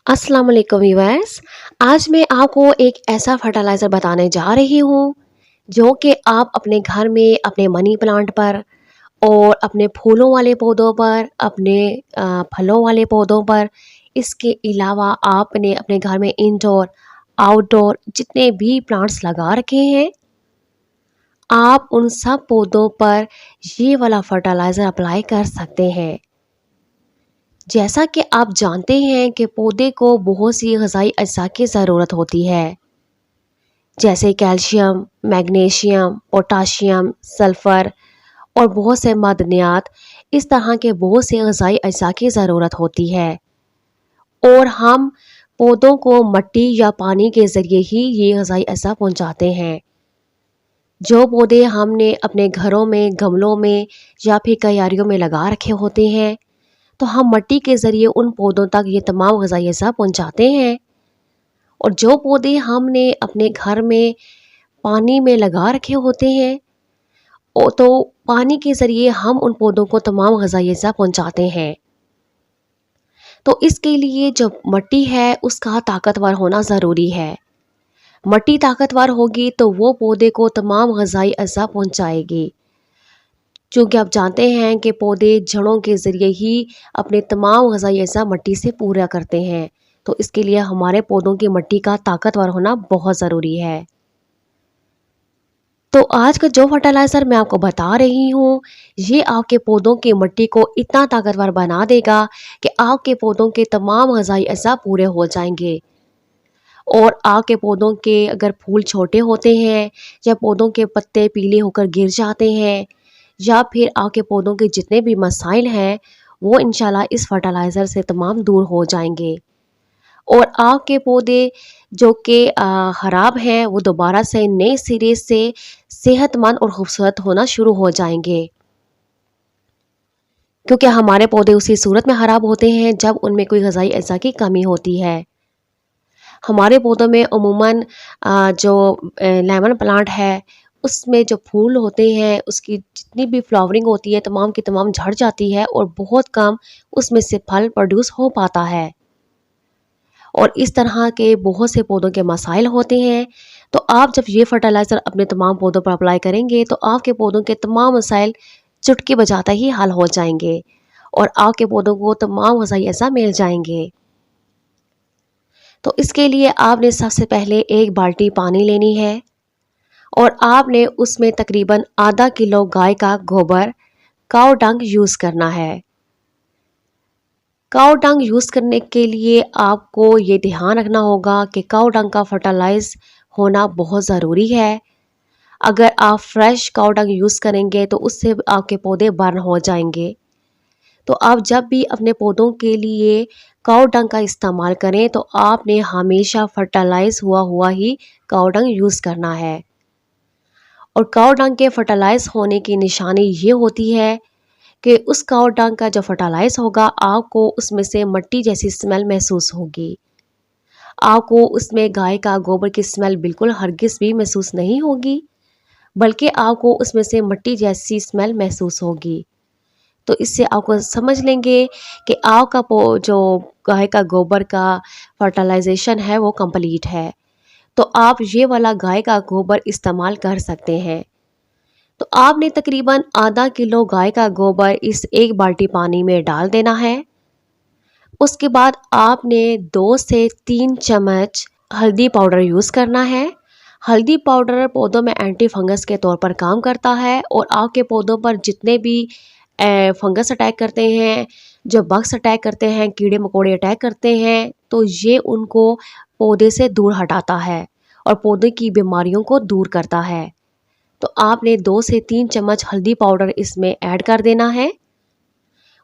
अस्सलाम वालेकुम व्यूअर्स। आज मैं आपको एक ऐसा फर्टिलाइज़र बताने जा रही हूँ जो कि आप अपने घर में अपने मनी प्लांट पर और अपने फूलों वाले पौधों पर, अपने फलों वाले पौधों पर, इसके अलावा आपने अपने घर में इंडोर, आउटडोर जितने भी प्लांट्स लगा रखे हैं, आप उन सब पौधों पर ये वाला फर्टिलाइज़र अप्लाई कर सकते हैं। जैसा कि आप जानते हैं कि पौधे को बहुत सी ग़िज़ाई अज्जा की ज़रूरत होती है, जैसे कैल्शियम, मैग्नीशियम, पोटाशियम, सल्फ़र और बहुत से मादनियात। इस तरह के बहुत से ग़िज़ाई अज्जा की ज़रूरत होती है और हम पौधों को मिट्टी या पानी के ज़रिए ही ये ग़िज़ाई अज्जा पहुँचाते हैं। जो पौधे हमने अपने घरों में, गमलों में या फिर क्यारियों में लगा रखे होते हैं, तो हम मिट्टी के ज़रिए उन पौधों तक ये तमाम ग़िज़ाई अज्जा पहुँचाते हैं। और जो पौधे हमने अपने घर में पानी में लगा रखे होते हैं, तो पानी के ज़रिए हम उन पौधों को तमाम ग़िज़ाई अज्जा पहुँचाते हैं। तो इसके लिए जो मिट्टी है उसका ताकतवर होना ज़रूरी है। मिट्टी ताकतवर होगी तो वो पौधे को तमाम ग़िज़ाई अज्जा पहुँचाएगी। चूँकि आप जानते हैं कि पौधे जड़ों के ज़रिए ही अपने तमाम ग़िज़ाई अज्जा मिट्टी से पूरा करते हैं, तो इसके लिए हमारे पौधों की मिट्टी का ताकतवर होना बहुत ज़रूरी है। तो आज का जो फर्टिलाइज़र मैं आपको बता रही हूँ, ये आपके पौधों की मिट्टी को इतना ताकतवर बना देगा कि आपके पौधों के तमाम ग़िज़ाई अज्जा पूरे हो जाएंगे। और आपके पौधों के अगर फूल छोटे होते हैं या पौधों के पत्ते पीले होकर गिर जाते हैं या फिर आपके पौधों के जितने भी मसाइल हैं, वो इंशाल्लाह इस फर्टिलाइज़र से तमाम दूर हो जाएंगे और आपके पौधे जो कि ख़राब हैं वो दोबारा से नए सिरे से सेहतमंद और खूबसूरत होना शुरू हो जाएंगे। क्योंकि हमारे पौधे उसी सूरत में ख़राब होते हैं जब उनमें कोई ग़िज़ाई अज्जा की कमी होती है। हमारे पौधों में अमूमन जो लेमन प्लांट है उसमें जो फूल होते हैं उसकी जितनी भी फ्लावरिंग होती है तमाम की तमाम झड़ जाती है और बहुत कम उसमें से फल प्रोड्यूस हो पाता है। और इस तरह के बहुत से पौधों के मसाइल होते हैं। तो आप जब ये फर्टिलाइज़र अपने तमाम पौधों पर अप्लाई करेंगे तो आपके पौधों के तमाम मसाइल चुटकी बजाते ही हल हो जाएंगे और आपके पौधों को तमाम ग़िज़ाई अज्जा मिल जाएंगे। तो इसके लिए आपने सबसे पहले एक बाल्टी पानी लेनी है और आपने उसमें तकरीबन आधा किलो गाय का गोबर, काऊ डंग यूज़ करना है। काऊ डंग यूज़ करने के लिए आपको ये ध्यान रखना होगा कि काऊ डंग का फर्टिलाइज़ होना बहुत ज़रूरी है। अगर आप फ्रेश काऊ डंग यूज़ करेंगे तो उससे आपके पौधे बर्न हो जाएंगे। तो आप जब भी अपने पौधों के लिए काऊ डंग का इस्तेमाल करें तो आपने हमेशा फर्टिलाइज़ हुआ हुआ ही काऊ डंग यूज़ करना है। और काऊ डंग के फर्टिलाइज़ होने की निशानी ये होती है कि उस काऊ डंग का जो फर्टिलाइज़ होगा आपको उसमें से मिट्टी जैसी स्मेल महसूस होगी। आपको उसमें गाय का गोबर की स्मेल बिल्कुल हरगिज़ भी महसूस नहीं होगी, बल्कि आपको उसमें से मिट्टी जैसी स्मेल महसूस होगी। तो इससे आपको समझ लेंगे कि आपका जो गाय का गोबर का फर्टिलाइजेशन है वो कंप्लीट है। तो आप ये वाला गाय का गोबर इस्तेमाल कर सकते हैं। तो आपने तकरीबन आधा किलो गाय का गोबर इस एक बाल्टी पानी में डाल देना है। उसके बाद आपने 2 से 3 चम्मच हल्दी पाउडर यूज़ करना है। हल्दी पाउडर पौधों में एंटी फंगस के तौर पर काम करता है और आपके पौधों पर जितने भी फंगस अटैक करते हैं, जो बग्स अटैक करते हैं, कीड़े मकोड़े अटैक करते हैं, तो ये उनको पौधे से दूर हटाता है और पौधे की बीमारियों को दूर करता है। तो आपने 2 से 3 चम्मच हल्दी पाउडर इसमें ऐड कर देना है।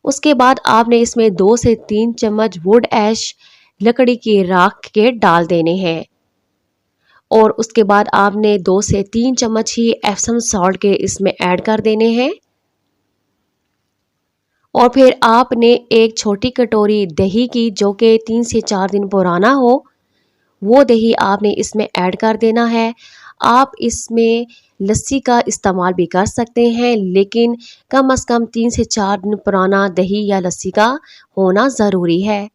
उसके बाद आपने इसमें 2 से 3 चम्मच वुड ऐश लकड़ी की राख के डाल देने हैं और उसके बाद आपने 2 से 3 चम्मच ही एप्सम सॉल्ट के इसमें ऐड कर देने हैं। और फिर आपने एक छोटी कटोरी दही की जो कि 3 से 4 दिन पुराना हो, वो दही आपने इसमें ऐड कर देना है। आप इसमें लस्सी का इस्तेमाल भी कर सकते हैं, लेकिन कम से कम 3 से 4 दिन पुराना दही या लस्सी का होना ज़रूरी है।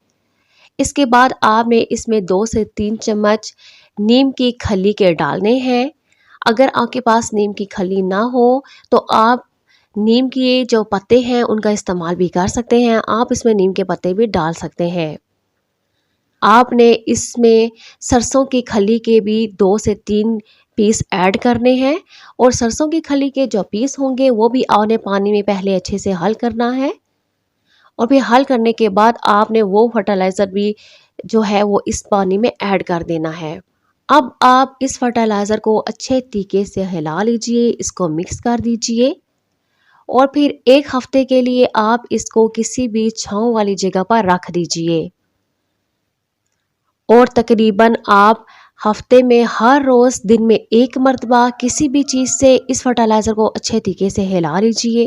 इसके बाद आपने इसमें 2 से 3 चम्मच नीम की खली के डालने हैं। अगर आपके पास नीम की खली ना हो तो आप नीम के जो पत्ते हैं उनका इस्तेमाल भी कर सकते हैं। आप इसमें नीम के पत्ते भी डाल सकते हैं। आपने इसमें सरसों की खली के भी 2 से 3 पीस ऐड करने हैं और सरसों की खली के जो पीस होंगे वो भी आपने पानी में पहले अच्छे से हल करना है और फिर हल करने के बाद आपने वो फर्टिलाइज़र भी जो है वो इस पानी में ऐड कर देना है। अब आप इस फर्टिलाइज़र को अच्छे तरीके से हिला लीजिए, इसको मिक्स कर दीजिए और फिर 1 हफ्ते के लिए आप इसको किसी भी छाँव वाली जगह पर रख दीजिए और तकरीबन आप हफ्ते में हर रोज़ दिन में 1 मर्तबा किसी भी चीज़ से इस फर्टिलाइज़र को अच्छे तरीके से हिला लीजिए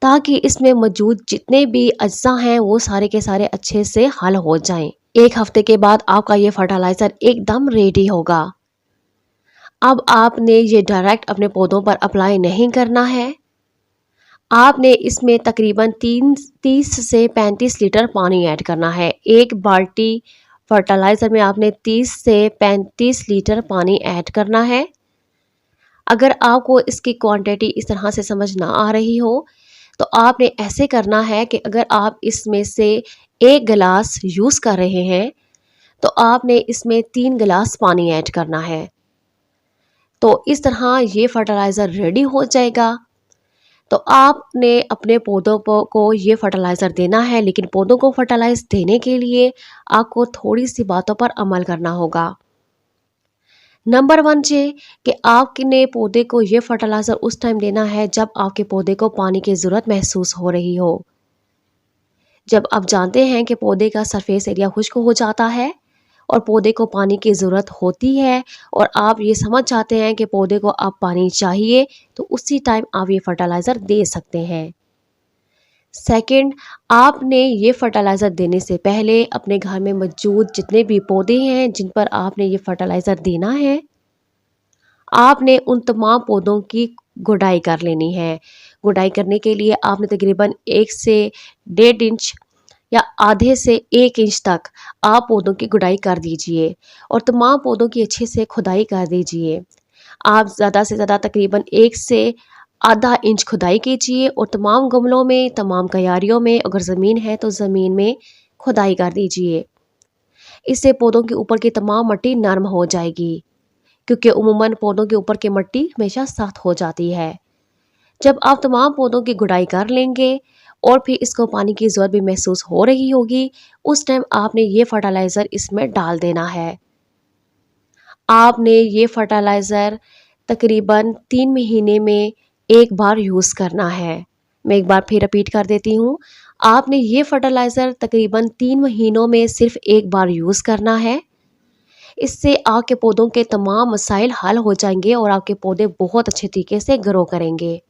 ताकि इसमें मौजूद जितने भी अज्जा हैं वो सारे के सारे अच्छे से हल हो जाएं। 1 हफ्ते के बाद आपका ये फर्टिलाइज़र एकदम रेडी होगा। अब आपने ये डायरेक्ट अपने पौधों पर अप्लाई नहीं करना है। आपने इसमें तकरीबन 30 से 35 लीटर पानी ऐड करना है। 1 बाल्टी फर्टिलाइज़र में आपने 30 से 35 लीटर पानी ऐड करना है। अगर आपको इसकी क्वांटिटी इस तरह से समझ ना आ रही हो तो आपने ऐसे करना है कि अगर आप इसमें से 1 गिलास यूज़ कर रहे हैं तो आपने इसमें 3 गिलास पानी ऐड करना है। तो इस तरह ये फर्टिलाइज़र रेडी हो जाएगा। तो आपने अपने पौधों को ये फर्टिलाइज़र देना है, लेकिन पौधों को फर्टिलाइज़ देने के लिए आपको थोड़ी सी बातों पर अमल करना होगा। नंबर 1 ये कि आपने पौधे को ये फर्टिलाइज़र उस टाइम देना है जब आपके पौधे को पानी की ज़रूरत महसूस हो रही हो। जब आप जानते हैं कि पौधे का सरफेस एरिया खुश्क हो जाता है और पौधे को पानी की ज़रूरत होती है और आप ये समझ जाते हैं कि पौधे को अब पानी चाहिए, तो उसी टाइम आप ये फर्टिलाइज़र दे सकते हैं। सेकंड, आपने ये फर्टिलाइज़र देने से पहले अपने घर में मौजूद जितने भी पौधे हैं जिन पर आपने ये फर्टिलाइज़र देना है, आपने उन तमाम पौधों की गुडाई कर लेनी है। गुडाई करने के लिए आपने तकरीबन 1 से 1.5 इंच या आधे से 1 इंच तक आप पौधों की गुडाई कर दीजिए और तमाम पौधों की अच्छे से खुदाई कर दीजिए। आप ज़्यादा से ज़्यादा तकरीबन 1 से आधा इंच खुदाई कीजिए और तमाम गमलों में, तमाम क्यारियों में, अगर ज़मीन है तो ज़मीन में खुदाई कर दीजिए। इससे पौधों के ऊपर की तमाम मिट्टी नरम हो जाएगी क्योंकि उमूमन पौधों के ऊपर की मिट्टी हमेशा सख्त हो जाती है। जब आप तमाम पौधों की गुडाई कर लेंगे और फिर इसको पानी की ज़रूरत भी महसूस हो रही होगी, उस टाइम आपने ये फर्टिलाइज़र इसमें डाल देना है। आपने ये फर्टिलाइज़र तकरीबन 3 महीने में 1 बार यूज़ करना है। मैं एक बार फिर रिपीट कर देती हूँ। आपने ये फर्टिलाइज़र तकरीबन 3 महीनों में सिर्फ़ 1 बार यूज़ करना है। इससे आपके पौधों के तमाम मसाइल हल हो जाएंगे और आपके पौधे बहुत अच्छे तरीके से ग्रो करेंगे।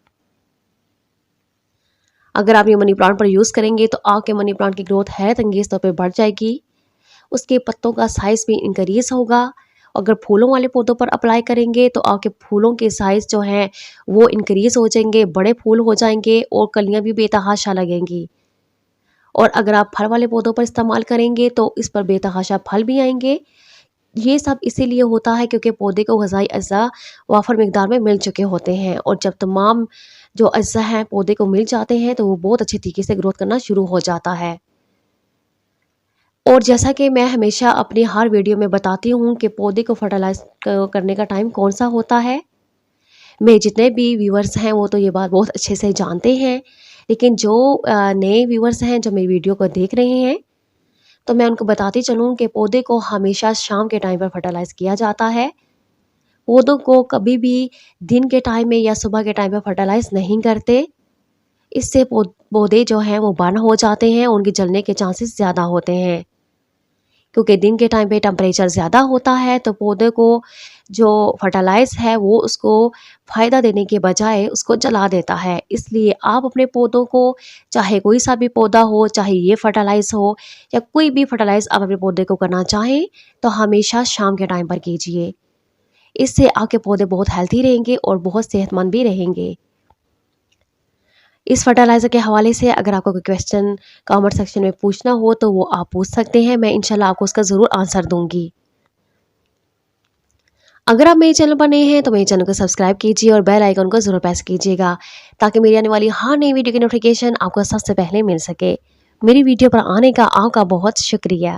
अगर आप ये मनी प्लांट पर यूज़ करेंगे तो आपके मनी प्लांट की ग्रोथ हैरत अंगेज़ तौर पे बढ़ जाएगी। उसके पत्तों का साइज़ भी इंक्रीज़ होगा। अगर फूलों वाले पौधों पर अप्लाई करेंगे तो आपके फूलों के साइज़ जो हैं वो इंक्रीज़ हो जाएंगे, बड़े फूल हो जाएंगे और कलियाँ भी बेतहाशा लगेंगी। और अगर आप फल वाले पौधों पर इस्तेमाल करेंगे तो इस पर बेतहाशा फल भी आएंगे। ये सब इसीलिए होता है क्योंकि पौधे को ग़िज़ाई अज़्ज़ा वाफ़र मिक़दार में मिल चुके होते हैं और जब तमाम जो अज़्ज़ा हैं पौधे को मिल जाते हैं तो वो बहुत अच्छे तरीके से ग्रोथ करना शुरू हो जाता है। और जैसा कि मैं हमेशा अपनी हर वीडियो में बताती हूँ कि पौधे को फर्टिलाइज़ करने का टाइम कौन सा होता है। मेरे जितने भी व्यूअर्स हैं वो तो ये बात बहुत अच्छे से जानते हैं, लेकिन जो नए व्यूअर्स हैं जो मेरी वीडियो को देख रहे हैं तो मैं उनको बताती चलूँ कि पौधे को हमेशा शाम के टाइम पर फर्टिलाइज़ किया जाता है। पौधों को कभी भी दिन के टाइम में या सुबह के टाइम पर फर्टिलाइज़ नहीं करते। इससे पौधे जो हैं वो बर्न हो जाते हैं, उनके जलने के चांसेस ज़्यादा होते हैं क्योंकि दिन के टाइम पे टेम्परेचर ज़्यादा होता है तो पौधे को जो फर्टिलाइज़ है वो उसको फ़ायदा देने के बजाय उसको जला देता है। इसलिए आप अपने पौधों को चाहे कोई सा भी पौधा हो, चाहे ये फर्टिलाइज़ हो या कोई भी फर्टिलाइज़ आप अपने पौधे को करना चाहें तो हमेशा शाम के टाइम पर कीजिए। इससे आपके पौधे बहुत हेल्थी रहेंगे और बहुत सेहतमंद भी रहेंगे। इस फर्टिलाइज़र के हवाले से अगर आपको कोई क्वेश्चन कमेंट सेक्शन में पूछना हो तो वो आप पूछ सकते हैं, मैं इंशाल्लाह आपको उसका ज़रूर आंसर दूँगी। अगर आप मेरे चैनल पर नए हैं तो मेरे चैनल को सब्सक्राइब कीजिए और बेल आइकन को ज़रूर प्रेस कीजिएगा ताकि मेरी आने वाली हर नई वीडियो की नोटिफिकेशन आपको सबसे पहले मिल सके। मेरी वीडियो पर आने का आपका बहुत शुक्रिया।